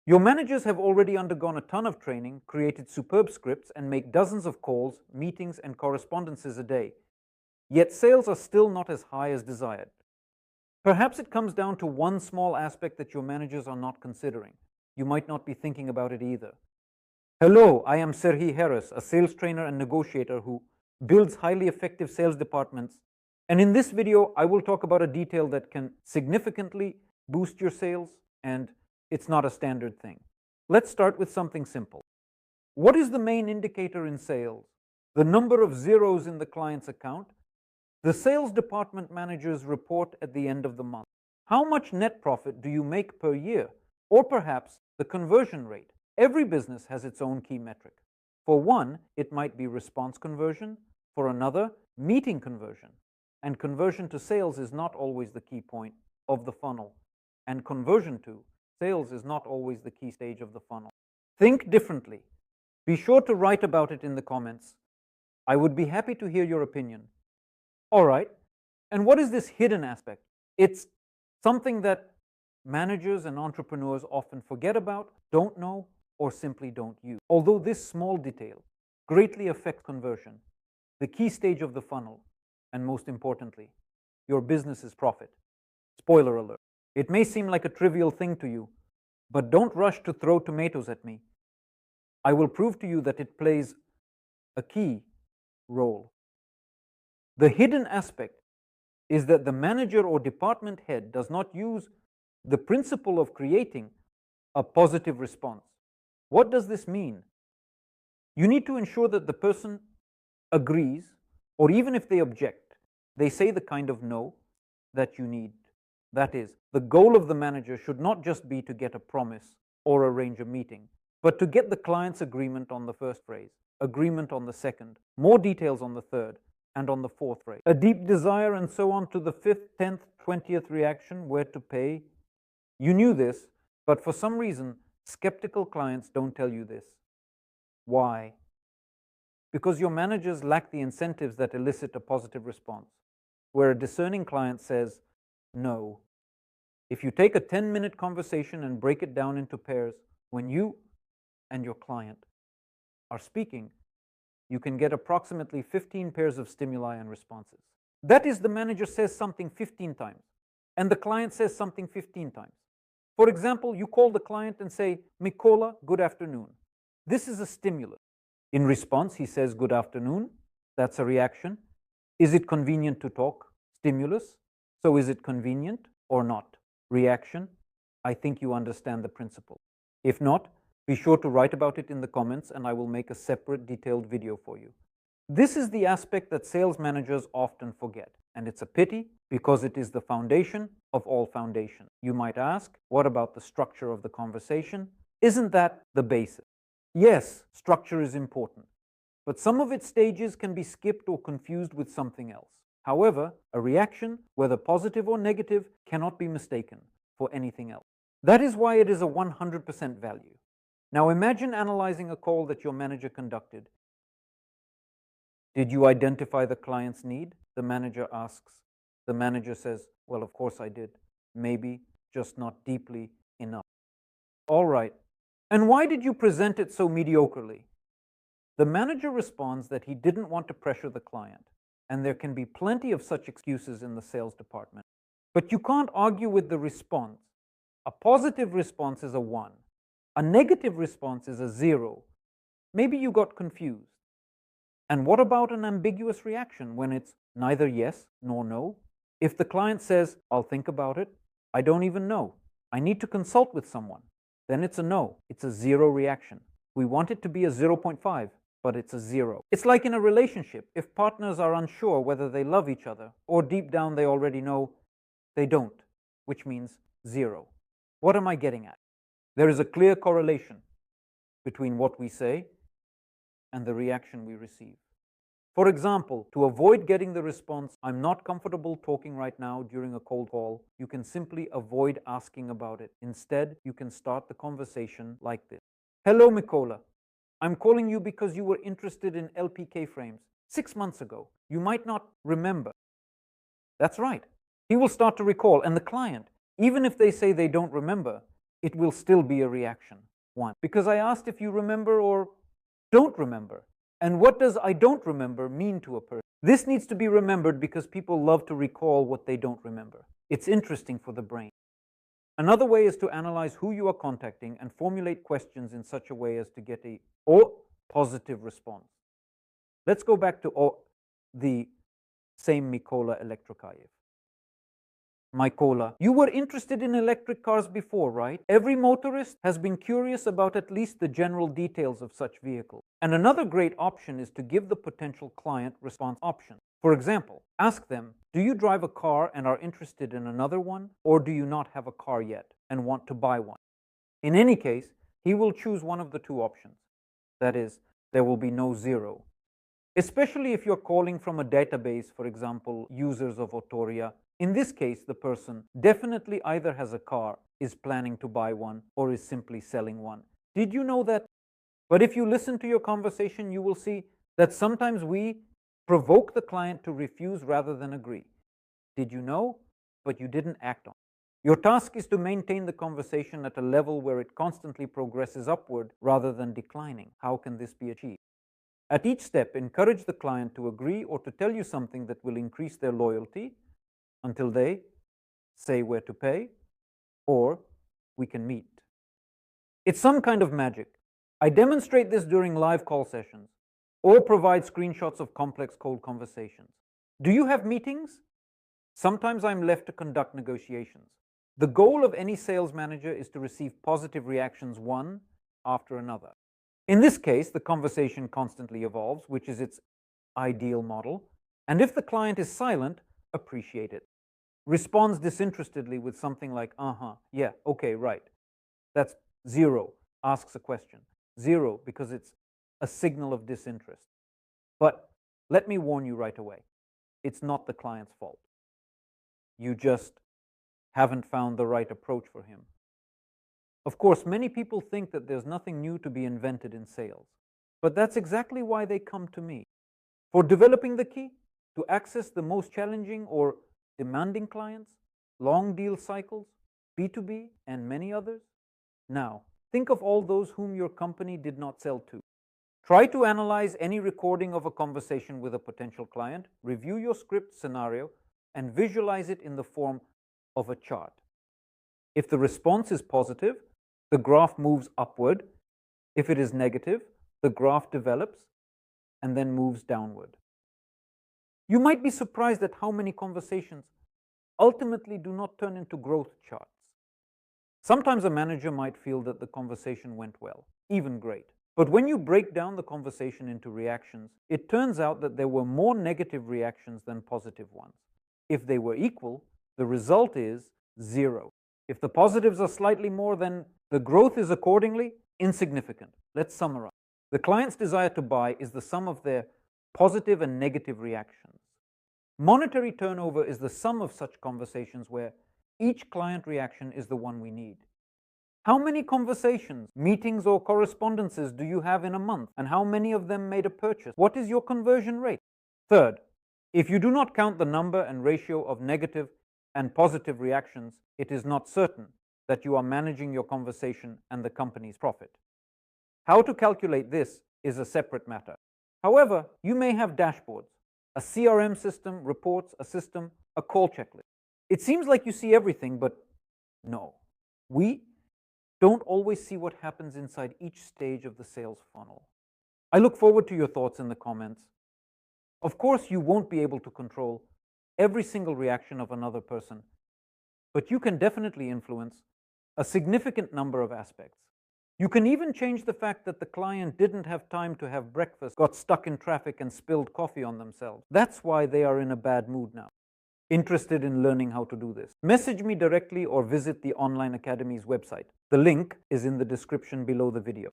Your managers have already undergone a ton of training, created superb scripts, and make dozens of calls, meetings, and correspondences a day. Yet sales are still not as high as desired. Perhaps it comes down to one small aspect that your managers are not considering. You might not be thinking about it either. Hello, I am Gerus, a sales trainer and negotiator who builds highly effective sales departments. And in this video, I will talk about a detail that can significantly boost your sales, and it's not a standard thing. Let's start with something simple. What is the main indicator in sales? The number of zeros in the client's account? The sales department managers report at the end of the month. How much net profit do you make per year? Or perhaps the conversion rate. Every business has its own key metric. For one, it might be response conversion. For another, meeting conversion. And conversion to sales is not always the key point of the funnel. And conversion to sales is not always the key stage of the funnel. Think differently. Be sure to write about it in the comments. I would be happy to hear your opinion. All right, and what is this hidden aspect? It's something that managers and entrepreneurs often forget about, don't know, or simply don't use. Although this small detail greatly affects conversion, the key stage of the funnel, and most importantly, your business's profit. Spoiler alert. It may seem like a trivial thing to you, but don't rush to throw tomatoes at me. I will prove to you that it plays a key role. The hidden aspect is that the manager or department head does not use the principle of creating a positive response. What does this mean? You need to ensure that the person agrees, or even if they object, they say the kind of no that you need. That is, the goal of the manager should not just be to get a promise or arrange a meeting, but to get the client's agreement on the first phrase, agreement on the second, more details on the third, and on the fourth phrase. A deep desire and so on to the 5th, 10th, 20th reaction, where to pay. You knew this, but for some reason, skeptical clients don't tell you this. Why? Because your managers lack the incentives that elicit a positive response, where a discerning client says, no. If you take a 10-minute conversation and break it down into pairs, when you and your client are speaking, you can get approximately 15 pairs of stimuli and responses. That is, the manager says something 15 times, and the client says something 15 times. For example, you call the client and say, Mikola, good afternoon. This is a stimulus. In response, he says, good afternoon. That's a reaction. Is it convenient to talk? Stimulus. So is it convenient or not? Reaction. I think you understand the principle. If not, be sure to write about it in the comments and I will make a separate detailed video for you. This is the aspect that sales managers often forget, and it's a pity because it is the foundation of all foundations. You might ask, what about the structure of the conversation? Isn't that the basis? Yes, structure is important, but some of its stages can be skipped or confused with something else. However, a reaction, whether positive or negative, cannot be mistaken for anything else. That is why it is a 100% value. Now imagine analyzing a call that your manager conducted. Did you identify the client's need? The manager asks. The manager says, well, of course I did. Maybe, just not deeply enough. All right. And why did you present it so mediocrely? The manager responds that he didn't want to pressure the client, and there can be plenty of such excuses in the sales department. But you can't argue with the response. A positive response is a 1. A negative response is a 0. Maybe you got confused. And what about an ambiguous reaction when it's neither yes nor no? If the client says, I'll think about it, I don't even know, I need to consult with someone, then it's a no. It's a 0 reaction. We want it to be a 0.5, but it's a 0. It's like in a relationship. If partners are unsure whether they love each other, or deep down they already know they don't, which means 0. What am I getting at? There is a clear correlation between what we say and the reaction we receive. For example, to avoid getting the response, I'm not comfortable talking right now during a cold call, you can simply avoid asking about it. Instead, you can start the conversation like this. Hello, Mikola. I'm calling you because you were interested in LPK frames 6 months ago. You might not remember. That's right. He will start to recall, and the client, even if they say they don't remember, it will still be a reaction. 1. Because I asked if you remember or don't remember. And what does I don't remember mean to a person? This needs to be remembered because people love to recall what they don't remember. It's interesting for the brain. Another way is to analyze who you are contacting and formulate questions in such a way as to get a positive response. Let's go back to the same Mykola Elektrokayev. Mykola, you were interested in electric cars before, right? Every motorist has been curious about at least the general details of such vehicles. And another great option is to give the potential client response options. For example, ask them, do you drive a car and are interested in another one, or do you not have a car yet and want to buy one? In any case, he will choose one of the two options. That is, there will be no zero. Especially if you're calling from a database, for example, users of Autoria. In this case, the person definitely either has a car, is planning to buy one, or is simply selling one. Did you know that? But if you listen to your conversation, you will see that sometimes we provoke the client to refuse rather than agree. Did you know? But you didn't act on it. Your task is to maintain the conversation at a level where it constantly progresses upward rather than declining. How can this be achieved? At each step, encourage the client to agree or to tell you something that will increase their loyalty until they say where to pay or we can meet. It's some kind of magic. I demonstrate this during live call sessions or provide screenshots of complex cold conversations. Do you have meetings? Sometimes I'm left to conduct negotiations. The goal of any sales manager is to receive positive reactions one after another. In this case, the conversation constantly evolves, which is its ideal model. And if the client is silent, appreciate it. Responds disinterestedly with something like, yeah, okay, right. That's 0, asks a question. 0, because it's a signal of disinterest. But let me warn you right away, it's not the client's fault. You just haven't found the right approach for him. Of course, many people think that there's nothing new to be invented in sales, but that's exactly why they come to me. For developing the key to access the most challenging or demanding clients, long deal cycles, B2B, and many others. Now, think of all those whom your company did not sell to. Try to analyze any recording of a conversation with a potential client, review your script scenario, and visualize it in the form of a chart. If the response is positive, the graph moves upward. If it is negative, the graph develops and then moves downward. You might be surprised at how many conversations ultimately do not turn into growth charts. Sometimes a manager might feel that the conversation went well, even great. But when you break down the conversation into reactions, it turns out that there were more negative reactions than positive ones. If they were equal, the result is 0. If the positives are slightly more, then the growth is accordingly insignificant. Let's summarize. The client's desire to buy is the sum of their positive and negative reactions. Monetary turnover is the sum of such conversations where each client reaction is the one we need. How many conversations, meetings, or correspondences do you have in a month, and how many of them made a purchase? What is your conversion rate? Third, if you do not count the number and ratio of negative and positive reactions, it is not certain that you are managing your conversation and the company's profit. How to calculate this is a separate matter. However, you may have dashboards, a CRM system, reports, a system, a call checklist. It seems like you see everything, but no. We don't always see what happens inside each stage of the sales funnel. I look forward to your thoughts in the comments. Of course, you won't be able to control every single reaction of another person, but you can definitely influence a significant number of aspects. You can even change the fact that the client didn't have time to have breakfast, got stuck in traffic, and spilled coffee on themselves. That's why they are in a bad mood now. Interested in learning how to do this? Message me directly or visit the Online Academy's website. The link is in the description below the video.